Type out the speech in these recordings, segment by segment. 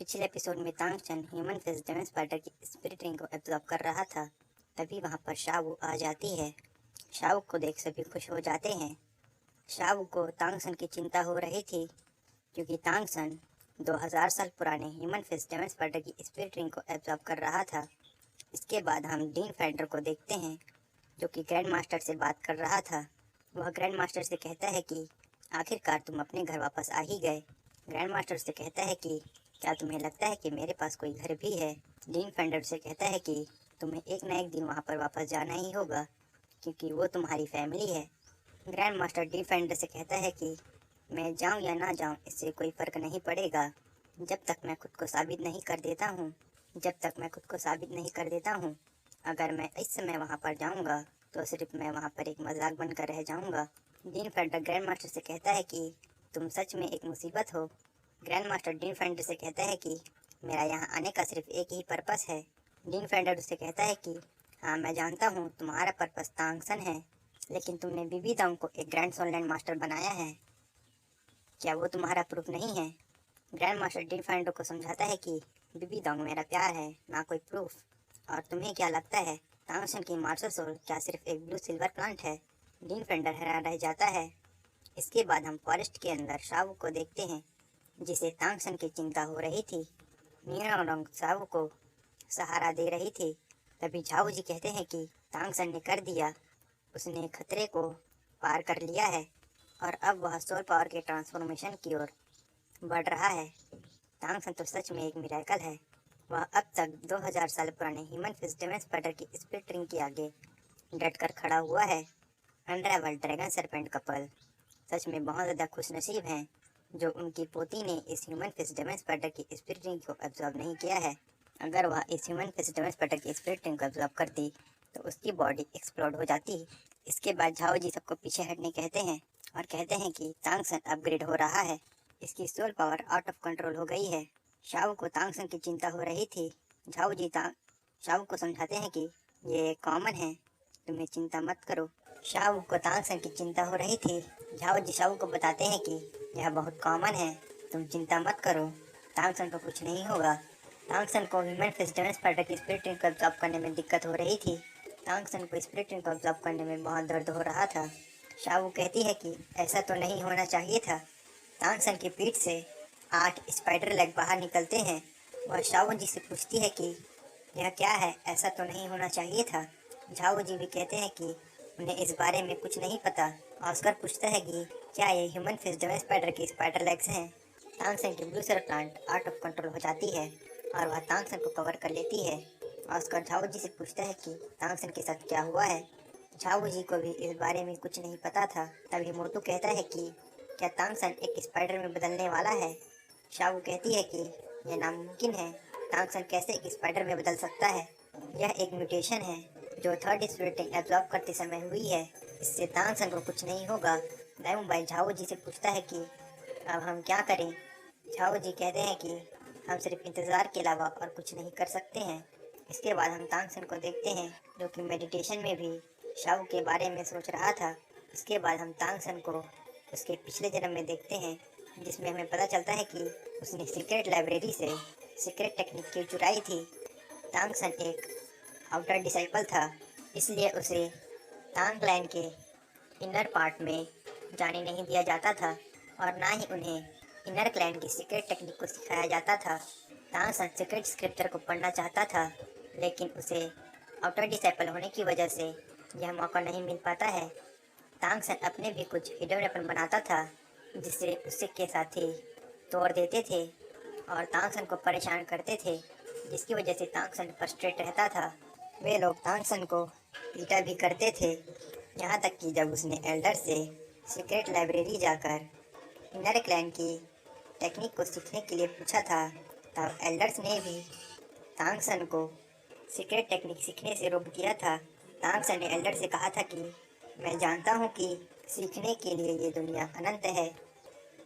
पिछले एपिसोड में तांगचन human face daemon spider की स्पिरिट रिंग को एब्जॉर्ब कर रहा था। तभी वहां पर शावू आ जाती है। शावू को देख सभी खुश हो जाते हैं। शावू को तांगसन की चिंता हो रही थी क्योंकि तांगसन 2000 साल पुराने ह्यूमन फेस डेमन स्पाइडर की स्पिरिट रिंग को एब्जॉर्ब कर रहा था। इसके बाद हम डीन फेंडर को देखते हैं जो कि ग्रैंड मास्टर से बात कर रहा था। वह ग्रैंड मास्टर से कहता है कि आखिरकार तुम अपने घर वापस आ ही गए। ग्रैंड मास्टर से कहता है कि क्या तुम्हें लगता है कि मेरे पास कोई घर भी है। डीन फेंडर से कहता है कि तुम्हें एक न एक दिन वहाँ पर वापस जाना ही होगा क्योंकि वो तुम्हारी फैमिली है। ग्रैंड मास्टर डीन फेंडर से कहता है कि मैं जाऊँ या ना जाऊँ इससे कोई फ़र्क नहीं पड़ेगा जब तक मैं खुद को साबित नहीं कर देता हूँ। अगर मैं इस समय वहाँ पर जाऊँगा तो सिर्फ मैं वहाँ पर एक मजाक बनकर रह जाऊँगा। डीन फेंडर ग्रैंड मास्टर से कहता है कि तुम सच में एक मुसीबत हो। ग्रैंड मास्टर डीन फेंडर से कहता है कि मेरा यहाँ आने का सिर्फ एक ही पर्पस है। डीन फेंडर उससे कहता है कि हाँ मैं जानता हूँ तुम्हारा पर्पस तांगसन है, लेकिन तुमने बीबी दांग को एक ग्रैंड सोललैंड मास्टर बनाया है, क्या वो तुम्हारा प्रूफ नहीं है। ग्रैंड मास्टर डीन फेंडर को समझाता है कि बीबी दांग मेरा प्यार है ना कोई प्रूफ। और तुम्हें क्या लगता है तांगसन की मार्शल सोल क्या सिर्फ एक ब्लू सिल्वर प्लांट है। डीन फेंडर हैरान रह जाता है। इसके बाद हम फॉरेस्ट के अंदर शावू को देखते हैं जिसे तांगसन की चिंता हो रही थी। नियांग शावू को सहारा दे रही थी। तभी झाऊ जी कहते हैं कि तांगसन ने कर दिया, उसने खतरे को पार कर लिया है और अब वह सोल पावर के ट्रांसफॉर्मेशन की ओर बढ़ रहा है। तांगसन तो सच में एक मिरेकल है। वह अब तक 2000 साल पुराने ह्यूमन फिश डेमन स्पाइडर की स्प्लिट रिंग के आगे डटकर खड़ा हुआ है। अनराइवल ड्रैगन सरपेंट कपल सच में बहुत ज़्यादा खुशनसीब हैं जो उनकी पोती ने इस ह्यूमन फिश डेमन स्पाइडर की स्पिरिट रिंग को एब्जॉर्ब नहीं किया है। अगर वह इस ह्यूमन फिश डेमन स्पाइडर की स्पिरिट रिंग को एब्जॉर्ब करती तो उसकी बॉडी एक्सप्लोड हो जाती। इसके बाद झाओ जी सबको पीछे हटने कहते हैं और कहते हैं कि तांगसन अपग्रेड हो रहा है, इसकी soul power out of control हो गई है। शाओ को तांगसन की चिंता हो रही थी। झाओ जी शाओ को समझाते हैं कि ये कॉमन है, तुम्हें चिंता मत करो। शाओ को तांगसन की चिंता हो रही थी। झाओ जी शाओ को बताते हैं कि यह बहुत कॉमन है, तुम चिंता मत करो, तांगसन को कुछ नहीं होगा। तांगसन को ह्यूमन फिश डेमन स्पाइडर की स्पिरिट रिंग को एब्जॉर्ब करने में दिक्कत हो रही थी। तांगसन को स्पिरिट रिंग को एब्जॉर्ब करने में बहुत दर्द हो रहा था। शाओ कहती है कि ऐसा तो नहीं होना चाहिए था। तांगसन की पीठ से 8 स्पाइडर लेग बाहर निकलते हैं। वह शाओ जी से पूछती है कि यह क्या है, ऐसा तो नहीं होना चाहिए था। झाओ जी भी कहते हैं कि उन्हें इस बारे में कुछ नहीं पता। ऑस्कर पूछता है कि क्या ये ह्यूमन फिश डेमन स्पाइडर की स्पाइडर लेग्स हैं। तांगसन की blue cell plant out of control हो जाती है और वह तांगसन को कवर कर लेती है। ऑस्कर झाओ जी से पूछता है कि तांगसन के साथ क्या हुआ है। झाओ जी को भी इस बारे में कुछ नहीं पता था। तभी मोटू कहता है कि क्या तांगसन एक स्पाइडर में बदलने वाला है। शाओ कहती है कि यह नामुमकिन है, तांगसन कैसे एक स्पाइडर में बदल सकता है। यह एक म्यूटेशन है जो थर्ड स्पिरिट रिंग एब्जॉर्ब करते समय हुई है, इससे तांगसन को कुछ नहीं होगा। दायूं भाई झाओ जी से पूछता है कि अब हम क्या करें। झाओ जी कहते हैं कि हम सिर्फ इंतज़ार के अलावा और कुछ नहीं कर सकते हैं। इसके बाद हम तांगसन को देखते हैं जो कि मेडिटेशन में भी शाओ के बारे में सोच रहा था। इसके बाद हम तांगसन को उसके पिछले जन्म में देखते हैं जिसमें हमें पता चलता है कि उसने सीक्रेट लाइब्रेरी से सीक्रेट टेक्निक की चुराई थी। तांगसन एक आउटर डिसाइपल था, इसलिए उसे तांग क्लैन के इनर पार्ट में जाने नहीं दिया जाता था और ना ही उन्हें इनर क्लैन की सीक्रेट टेक्निक को सिखाया जाता था। तांगसन सीक्रेट स्क्रिप्चर को पढ़ना चाहता था, लेकिन उसे आउटर डिसाइपल होने की वजह से यह मौका नहीं मिल पाता है। तांगसन अपने भी कुछ हिडन वेपन बनाता था जिसे उसी के साथी तोड़ देते थे और तांगसन को परेशान करते थे, जिसकी वजह से तांगसन फ्रस्ट्रेट रहता था। वे लोग तांगसन को पीटा भी करते थे, यहाँ तक कि जब उसने एल्डर से सीक्रेट लाइब्रेरी जाकर इनर क्लैन की टेक्निक को सीखने के लिए पूछा था, तब एल्डर्स ने भी तांगसन को सीक्रेट टेक्निक सीखने से रोक दिया था। तांगसन ने एल्डर से कहा था कि मैं जानता हूँ कि सीखने के लिए ये दुनिया अनंत है।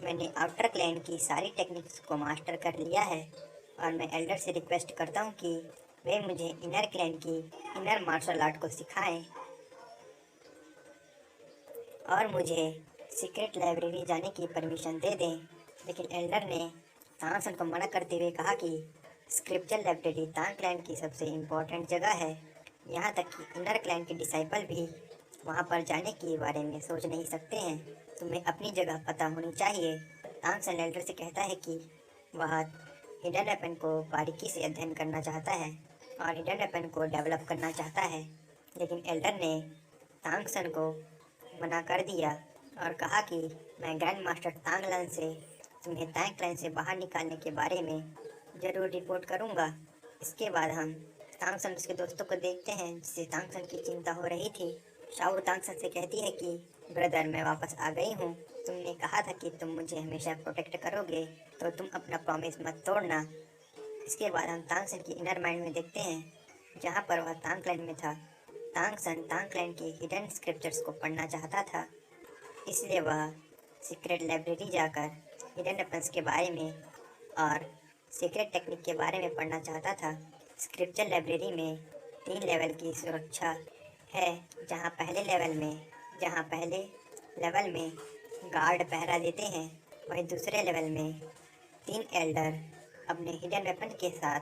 मैंने आउटर क्लैन की सारी टेक्निक्स को मास्टर कर लिया है और मैं एल्डर से रिक्वेस्ट करता हूँ कि वे मुझे इनर क्लैन की इनर मार्शल आर्ट को सिखाएं और मुझे सीक्रेट लाइब्रेरी जाने की परमिशन दे दें। लेकिन एल्डर ने तांगसन को मना करते हुए कहा कि स्क्रिप्चर लाइब्रेरी तांग क्लैन की सबसे इम्पोर्टेंट जगह है। यहाँ तक कि इनर क्लैन के डिसाइपल भी वहाँ पर जाने के बारे में सोच नहीं सकते हैं। तुम्हें अपनी जगह पता होनी चाहिए। तांगसन एल्डर से कहता है कि वह हिडन वेपन को बारीकी से अध्ययन करना चाहता है और हिडन वेपन को डेवलप करना चाहता है, लेकिन एल्डर ने तांगसन को मना कर दिया और कहा कि मैं ग्रैंड मास्टर तांगलन से तुम्हें तांग क्लैन से बाहर निकालने के बारे में ज़रूर रिपोर्ट करूँगा। इसके बाद हम तांगसन उसके दोस्तों को देखते हैं, जिससे तांगसन की चिंता हो रही थी। शाओ तांगसन से कहती है कि ब्रदर, मैं वापस आ गई हूँ। तुमने कहा था कि तुम मुझे हमेशा प्रोटेक्ट करोगे, तो तुम अपना प्रॉमिस मत तोड़ना। इसके बाद हम तांगसन की इनर माइंड में देखते हैं, जहाँ पर वह तांग क्लैन में था। तांगसन तांग क्लैन की हिडन स्क्रिप्चर्स को पढ़ना चाहता था, इसलिए वह सीक्रेट लाइब्रेरी जाकर हिडन वेपन्स के बारे में और सीक्रेट टेक्निक के बारे में पढ़ना चाहता था। स्क्रिप्चर लाइब्रेरी में 3 लेवल की सुरक्षा है, जहाँ पहले लेवल में गार्ड पहरा देते हैं, वहीं दूसरे लेवल में 3 एल्डर अपने हिडन वेपन के साथ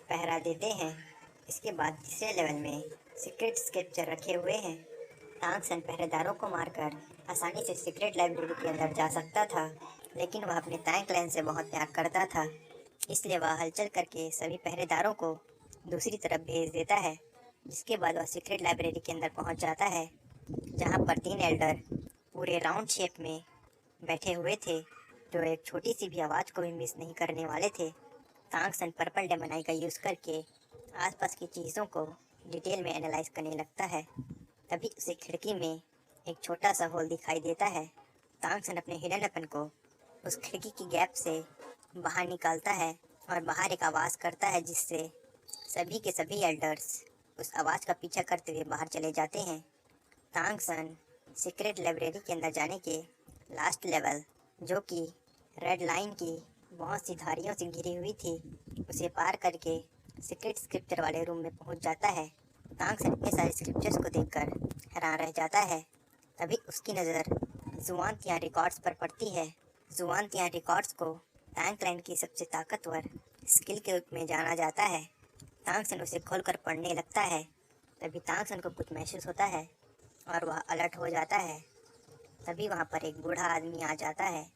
पहरा देते हैं। इसके बाद तीसरे लेवल में सीक्रेट स्क्रिप्चर रखे हुए हैं। तांगसन पहरेदारों को मारकर आसानी से सीक्रेट लाइब्रेरी के अंदर जा सकता था, लेकिन वह अपने तांग क्लैन से बहुत प्यार करता था, इसलिए वह हलचल करके सभी पहरेदारों को दूसरी तरफ भेज देता है। जिसके बाद वह सीक्रेट लाइब्रेरी के अंदर पहुंच जाता है, जहां पर 3 एल्डर पूरे राउंड शेप में बैठे हुए थे, जो एक छोटी सी भी आवाज़ को भी मिस नहीं करने वाले थे। तांगसन पर्पल डेमोनाई का यूज़ करके आसपास की चीज़ों को डिटेल में एनालाइज करने लगता है। तभी उसे खिड़की में एक छोटा सा होल दिखाई देता है। तांगसन अपने हिडन वेपन को उस खिड़की की गैप से बाहर निकालता है और बाहर एक आवाज़ करता है, जिससे सभी के सभी एल्डर्स उस आवाज़ का पीछा करते हुए बाहर चले जाते हैं। तांगसन सीक्रेट लाइब्रेरी के अंदर जाने के लास्ट लेवल, जो कि रेड लाइन की बहुत सी धारियों से घिरी हुई थी, उसे पार करके सीक्रेट स्क्रिप्चर वाले रूम में पहुंच जाता है। तांगसन इतने सारे स्क्रिप्चर्स को देखकर हैरान रह जाता है। तभी उसकी नज़र जुआनतियान रिकॉर्ड्स पर पड़ती है। जुआनतियान रिकॉर्ड्स को तांग क्लैन की सबसे ताकतवर स्किल के रूप में जाना जाता है। तांगसन उसे खोलकर पढ़ने लगता है। तभी तांगसन को कुछ महसूस होता है और वह अलर्ट हो जाता है। तभी वहाँ पर एक बूढ़ा आदमी आ जाता है,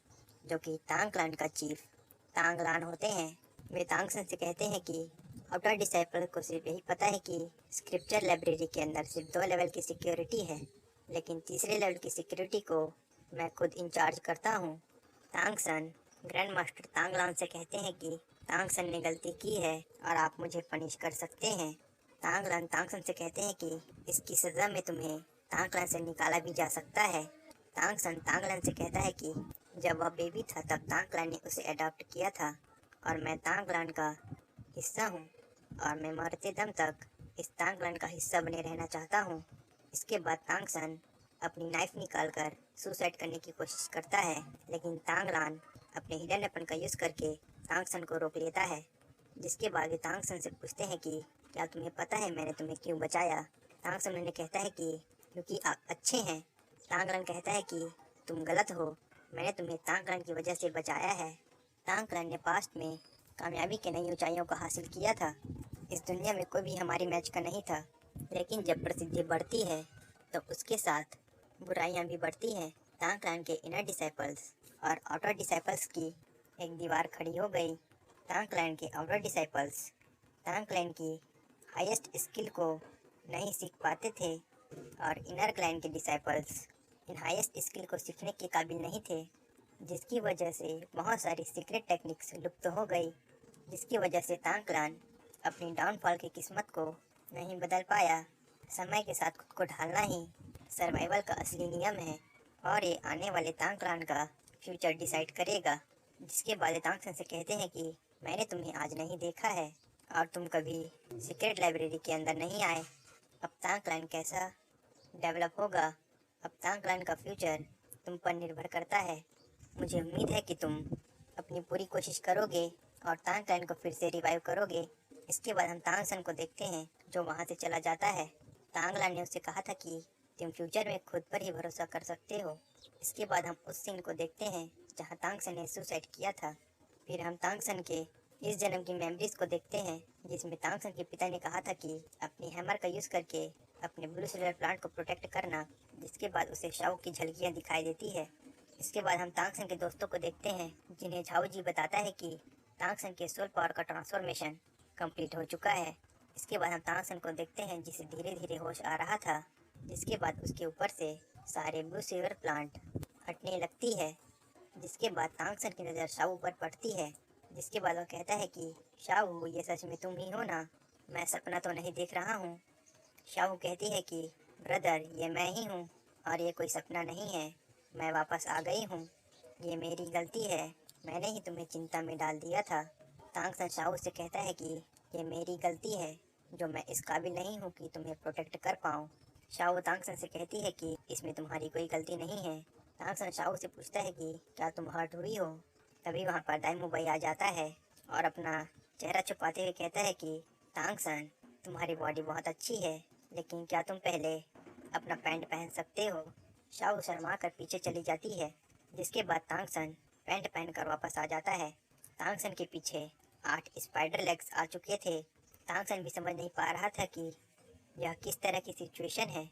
जो कि तांग क्लैन का चीफ तांगलान होते हैं। वे तांगसन से कहते हैं कि आउटर डिसाइपल को सिर्फ यही पता है कि स्क्रिप्चर लाइब्रेरी के अंदर सिर्फ 2 लेवल की सिक्योरिटी है, लेकिन तीसरे लेवल की सिक्योरिटी को मैं खुद इंचार्ज करता हूँ। तांगसन ग्रैंड मास्टर तांगलान से कहते हैं कि तांगसन ने गलती की है और आप मुझे पनिश कर सकते हैं। तांगलान तांगसन से कहते हैं कि इसकी सज़ा में तुम्हें तांगलान से निकाला भी जा सकता है। तांगसन तांगलान से कहता है कि जब वह बेबी था तब तांगलान ने उसे अडॉप्ट किया था और मैं तांगलान का हिस्सा हूँ और मैं मरते दम तक इस तांगलान का हिस्सा बने रहना चाहता हूँ। इसके बाद तांगसन अपनी नाइफ निकालकर सुसाइड करने की कोशिश करता है, लेकिन तांगलान अपने हिडन वेपन का यूज़ करके तांगसन को रोक लेता है। जिसके बाद वे तांगसन से पूछते हैं कि क्या तुम्हें पता है मैंने तुम्हें क्यों बचाया। तांगसन उन्हें कहता है कि क्योंकि आप अच्छे हैं। तांगलान कहता है कि तुम गलत हो, मैंने तुम्हें तांगलान की वजह से बचाया है। तांगलान ने पास्ट में कामयाबी के नई ऊंचाइयों को हासिल किया था। इस दुनिया में कोई भी हमारी मैच का नहीं था, लेकिन जब प्रसिद्धि बढ़ती है तो उसके साथ बुराइयां भी बढ़ती हैं। तांगलान के इनर डिसाइपल्स और आउटर डिसाइपल्स की एक दीवार खड़ी हो गई। तांगलान के आउटर डिसाइपल्स तांगलान की हाईएस्ट स्किल को नहीं सीख पाते थे और इनर क्लैन के डिसाइपल्स इन हाईएस्ट स्किल को सीखने के काबिल नहीं थे, जिसकी वजह से बहुत सारी सीक्रेट टेक्निक्स लुप्त हो गई, जिसकी वजह से तांगलान अपनी डाउनफॉल की किस्मत को नहीं बदल पाया। समय के साथ खुद को ढालना ही सर्वाइवल का असली नियम है और ये आने वाले तांगलान का फ्यूचर डिसाइड करेगा। जिसके बाद तांगसन से कहते हैं कि मैंने तुम्हें आज नहीं देखा है और तुम कभी सीक्रेट लाइब्रेरी के अंदर नहीं आए। अब तांगलान कैसा डेवलप होगा, अब तांगलान का फ्यूचर तुम पर निर्भर करता है। मुझे उम्मीद है कि तुम अपनी पूरी कोशिश करोगे और तांगलान को फिर से रिवाइव करोगे। इसके बाद हम तांगसन को देखते हैं, जो वहाँ से चला जाता है। तांगलान ने उससे कहा था कि तुम फ्यूचर में खुद पर ही भरोसा कर सकते हो। इसके बाद हम उस सीन को देखते हैं जहाँ तांगसन ने सुसाइड किया था। फिर हम तांगसन के इस जन्म की मेमोरीज को देखते हैं, जिसमें तांगसन के पिता ने कहा था कि अपनी हैमर का यूज करके अपने ब्लू सिल्वर प्लांट को प्रोटेक्ट करना, जिसके बाद उसे शाओ की झलकियां दिखाई देती है। इसके बाद हम तांगसन के दोस्तों को देखते हैं, जिन्हें झाओ जी बताता है कि तांगसन के सोल पावर का ट्रांसफॉर्मेशन कंप्लीट हो चुका है। इसके बाद हम तांगसन को देखते हैं, जिसे धीरे धीरे होश आ रहा था, जिसके बाद उसके ऊपर से सारे ब्लू सिल्वर प्लांट हटने लगती है। जिसके बाद तांगसन की नज़र शाओ पर पड़ती है, जिसके बाद वह कहता है कि शाओ, ये सच में तुम ही हो ना? मैं सपना तो नहीं देख रहा हूँ। शाओ कहती है कि ब्रदर, ये मैं ही हूँ और ये कोई सपना नहीं है, मैं वापस आ गई हूँ। ये मेरी गलती है, मैंने ही तुम्हें चिंता में डाल दिया था। तांगसन शाओ से कहता है कि ये मेरी गलती है, जो मैं इस काबिल नहीं हूँ कि तुम्हें प्रोटेक्ट कर पाऊँ। शाओ तांगसन से कहती है कि इसमें तुम्हारी कोई गलती नहीं है। तांगसन शाओ से पूछता है कि क्या तुम हर्ट हुई हो? तभी वहाँ पर दाइमो भाई आ जाता है और अपना चेहरा छुपाते हुए कहता है कि तांगसन, तुम्हारी बॉडी बहुत अच्छी है, लेकिन क्या तुम पहले अपना पैंट पहन सकते हो? शाओ शर्मा कर पीछे चली जाती है, जिसके बाद तांगसन पैंट पहनकर वापस आ जाता है। तांगसन के पीछे 8 स्पाइडर लेग्स आ चुके थे। तांगसन भी समझ नहीं पा रहा था कि यह किस तरह की सिचुएशन है।